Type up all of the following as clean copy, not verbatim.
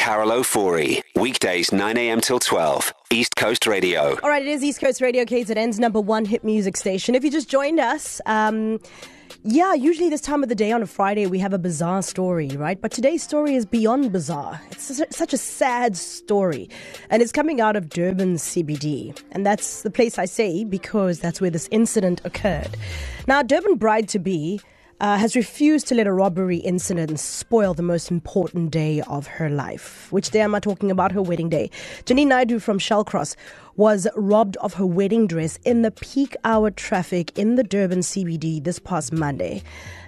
Carol Ofori. Weekdays 9 a.m. till 12. East Coast Radio. All right, it is East Coast Radio, KZN's #1 hit music station. If you just joined us, usually this time of the day on a Friday we have a bizarre story, right? But today's story is beyond bizarre. It's such a sad story. And it's coming out of Durban CBD. And that's the place I say because that's where this incident occurred. Now, Durban bride-to-be has refused to let a robbery incident spoil the most important day of her life. Which day am I talking about? Her wedding day. Janine Naidu from Shellcross was robbed of her wedding dress in the peak hour traffic in the Durban CBD this past Monday.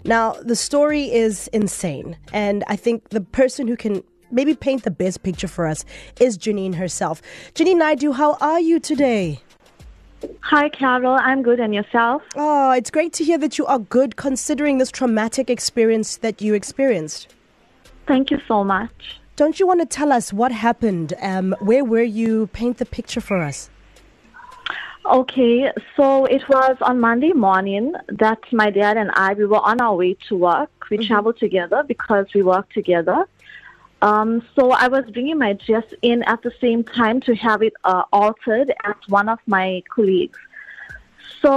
Now, the story is insane. And I think the person who can maybe paint the best picture for us is Janine herself. Janine Naidu, how are you today? Hi, Carol. I'm good. And yourself? Oh, it's great to hear that you are good considering this traumatic experience that you experienced. Thank you so much. Don't you want to tell us what happened? Where were you? Paint the picture for us. Okay, so it was on Monday morning that my dad and we were on our way to work. We traveled together because we work together. So I was bringing my dress in at the same time to have it altered at one of my colleagues. So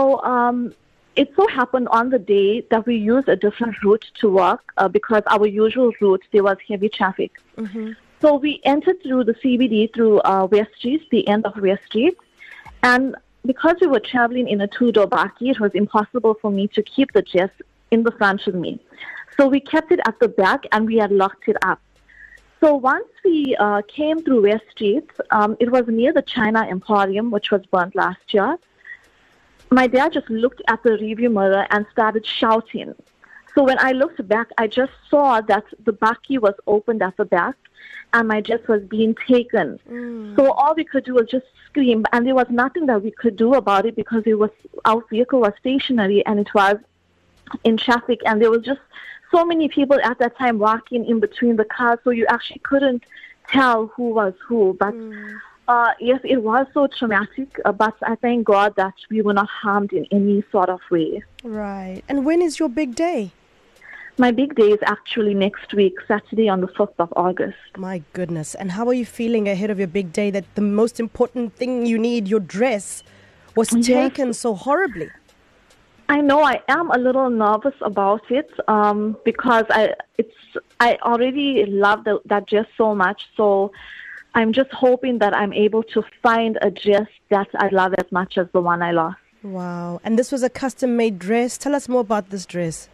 it so happened on the day that we used a different route to work because our usual route, there was heavy traffic. So we entered through the CBD through West Street, the end of West Street. And because we were traveling in a two-door bakkie, it was impossible for me to keep the dress in the front with me. So we kept it at the back and we had locked it up. So once we came through West Street, it was near the China Emporium, which was burnt last year. My dad just looked at the rearview mirror and started shouting. So when I looked back, I just saw that the bakkie was opened at the back and my dress was being taken. So all we could do was just scream, and there was nothing that we could do about it because our vehicle was stationary and it was in traffic, and there was just so many people at that time walking in between the cars, so you actually couldn't tell who was who. But yes, it was so traumatic, but I thank God that we were not harmed in any sort of way. Right. And when is your big day? My big day is actually next week, Saturday on the 5th of August. My goodness. And how are you feeling ahead of your big day that the most important thing you need, your dress, was taken so horribly? I know I am a little nervous about it because I already love that dress so much. So I'm just hoping that I'm able to find a dress that I love as much as the one I lost. Wow. And this was a custom-made dress. Tell us more about this dress.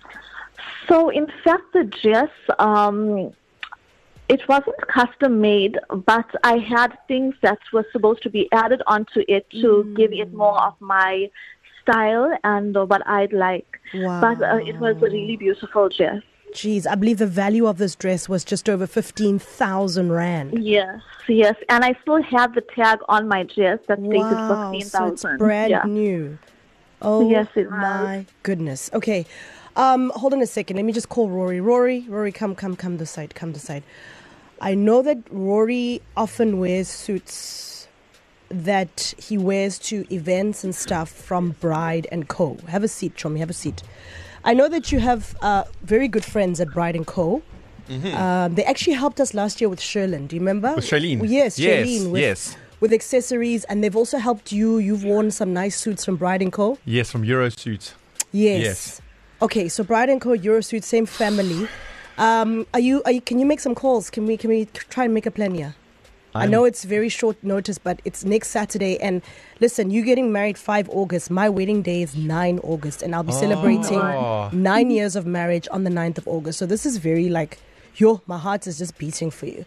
So in fact, the dress, it wasn't custom-made, but I had things that were supposed to be added onto it to give it more of my style and what I'd like. Wow. But it was a really beautiful dress. Jeez, I believe the value of this dress was just over 15,000 Rand. Yes. And I still have the tag on my dress that stated 15,000. So it's brand new. Oh, yes, it my goodness. Okay, hold on a second. Let me just call Rory. Rory, come this side. I know that Rory often wears suits that he wears to events and stuff from Bride & Co. Have a seat, Chomi, have a seat. I know that you have very good friends at Bride & Co. They actually helped us last year with Sherlyn. Do you remember? With Charlene? Yes, Charlene. Yes. With accessories, and they've also helped you. You've worn some nice suits from Bride & Co. Yes, from Eurosuit. Yes. Okay, so Bride & Co, Eurosuit, same family. Can you make some calls? Can we try and make a plan here? I know it's very short notice, but it's next Saturday. And listen, you're getting married 5 August. My wedding day is 9 August. And I'll be celebrating 9 years of marriage on the 9th of August. So this is very my heart is just beating for you.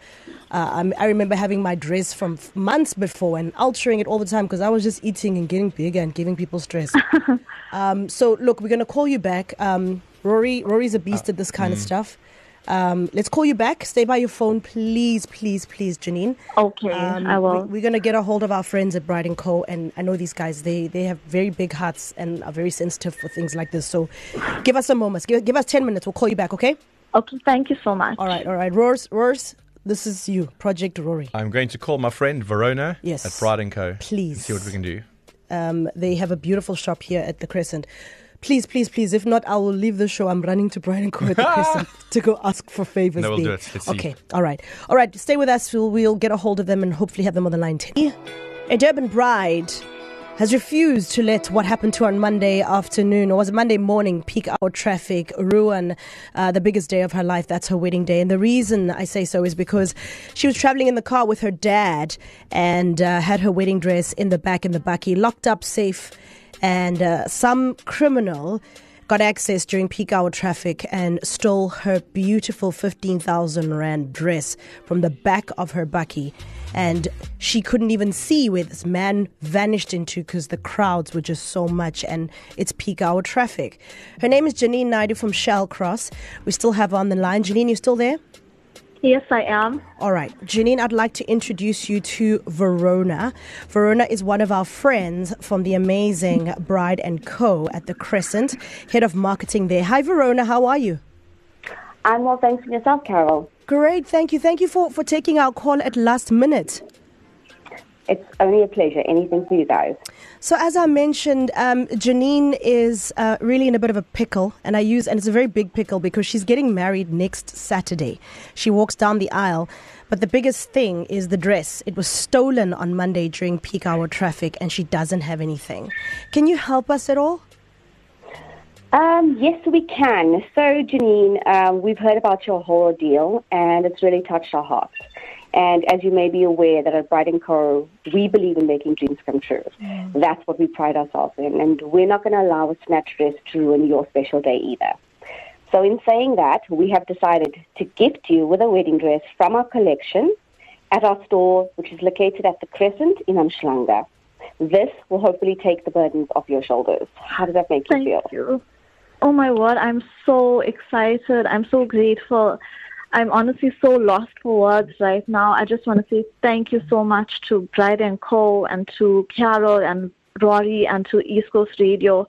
I remember having my dress from months before and altering it all the time because I was just eating and getting bigger and giving people stress. So look, we're going to call you back. Rory's a beast at this kind of stuff. Let's call you back. Stay by your phone, please, Janine. Okay, I will. We're going to get a hold of our friends at Bride & Co. And I know these guys, they have very big hearts and are very sensitive for things like this. So give us a moment. Give us 10 minutes. We'll call you back, okay? Okay, thank you so much. All right. Roars, this is you, Project Rory. I'm going to call my friend Verona at Bride & Co. Please. See what we can do. They have a beautiful shop here at the Crescent. Please, please, please. If not, I will leave the show. I'm running to Brian Co at the Crescent to go ask for favors. No, we'll do it. Let's see. Okay, all right. Stay with us. We'll get a hold of them and hopefully have them on the line. A Durban bride has refused to let what happened to her on Monday afternoon, or was it Monday morning, peak hour traffic, ruin the biggest day of her life. That's her wedding day. And the reason I say so is because she was traveling in the car with her dad and had her wedding dress in the back in the bakkie, locked up safe. And some criminal got access during peak hour traffic and stole her beautiful 15,000 rand dress from the back of her bakkie. And she couldn't even see where this man vanished into because the crowds were just so much and it's peak hour traffic. Her name is Janine Naidu from Shell Cross. We still have her on the line. Janine, you still there? Yes, I am. All right. Janine, I'd like to introduce you to Verona. Verona is one of our friends from the amazing Bride & Co. at the Crescent, head of marketing there. Hi, Verona. How are you? I'm well, thanks for yourself, Carol. Great. Thank you. Thank you for taking our call at last minute. It's only a pleasure. Anything for you guys. So as I mentioned, Janine is really in a bit of a pickle, and it's a very big pickle because she's getting married next Saturday. She walks down the aisle, but the biggest thing is the dress. It was stolen on Monday during peak hour traffic, and she doesn't have anything. Can you help us at all? Yes, we can. So, Janine, we've heard about your whole ordeal, and it's really touched our hearts. And as you may be aware, that at Bride & Co., we believe in making dreams come true. That's what we pride ourselves in. And we're not going to allow a snatch dress to ruin your special day either. So in saying that, we have decided to gift you with a wedding dress from our collection at our store, which is located at the Crescent in Umhlanga. This will hopefully take the burdens off your shoulders. How does that make you feel? Thank you. Oh, my word. I'm so excited. I'm so grateful. I'm honestly so lost for words right now. I just want to say thank you so much to Bride & Co. and to Carol and Rory and to East Coast Radio.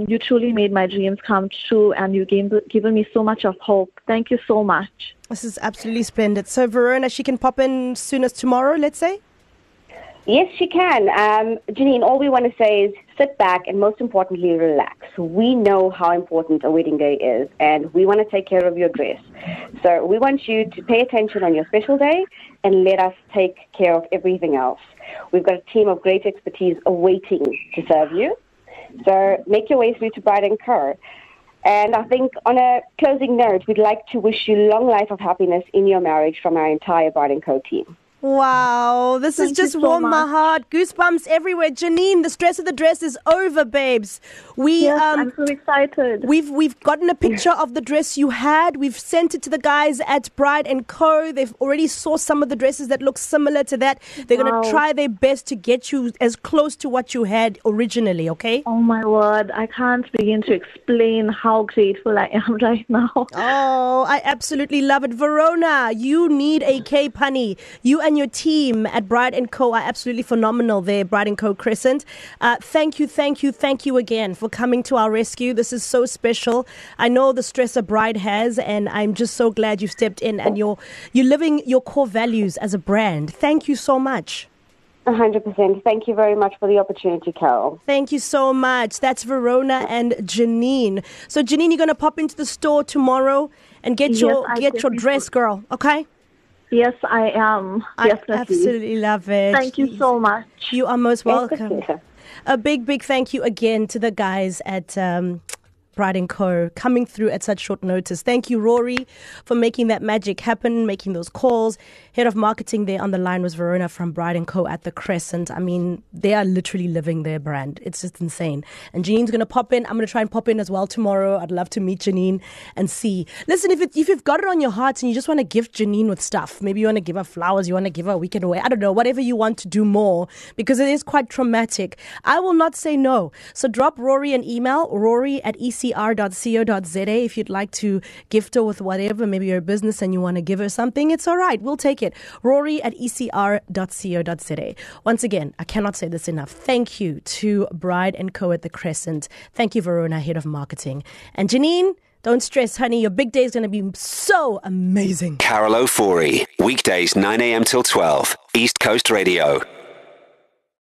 You truly made my dreams come true, and you've given me so much of hope. Thank you so much. This is absolutely splendid. So, Verona, she can pop in as soon as tomorrow, let's say? Yes, she can. Janine, all we want to say is sit back and most importantly, relax. We know how important a wedding day is, and we want to take care of your dress. So we want you to pay attention on your special day and let us take care of everything else. We've got a team of great expertise awaiting to serve you. So make your way through to Bride & Co. And I think on a closing note, we'd like to wish you long life of happiness in your marriage from our entire Bride & Co. team. Wow, this has just warmed my heart. Goosebumps everywhere. Janine, the stress of the dress is over, babes. Yes, I'm so excited. We've gotten a picture of the dress you had. We've sent it to the guys at Bride & Co. They've already sourced some of the dresses that look similar to that. They're going to try their best to get you as close to what you had originally, okay? Oh, my word. I can't begin to explain how grateful I am right now. Oh, I absolutely love it. Verona, you need a K-punny. You and your team at Bride & Co. are absolutely phenomenal there, Bride & Co. Crescent. Thank you again for coming to our rescue. This is so special. I know the stress a bride has, and I'm just so glad you stepped in and you're living your core values as a brand. Thank you so much. 100%. Thank you very much for the opportunity, Carol. Thank you so much. That's Verona and Janine. So, Janine, you're going to pop into the store tomorrow and get your dress, girl, okay? Yes, I am. Definitely. I absolutely love it. Thank you so much. You are most welcome. A big thank you again to the guys at Bride & Co. coming through at such short notice. Thank you, Rory, for making that magic happen, making those calls. Head of marketing there on the line was Verona from Bride & Co. at the Crescent. I mean, they are literally living their brand. It's just insane. And Janine's going to pop in. I'm going to try and pop in as well tomorrow. I'd love to meet Janine and see. Listen, if you've got it on your heart and you just want to gift Janine with stuff, maybe you want to give her flowers, you want to give her a weekend away, I don't know, whatever you want to do more, because it is quite traumatic, I will not say no. So drop Rory an email, rory@ecr.co.za, if you'd like to gift her with whatever. Maybe you're a business and you want to give her something. It's all right. We'll take it. rory@ecr.co.za. Once again, I cannot say this enough. Thank you to Bride & Co. at the Crescent. Thank you, Verona, head of marketing. And Janine, don't stress, honey. Your big day is going to be so amazing. Carol Ofori, weekdays 9 a.m. till 12, East Coast Radio.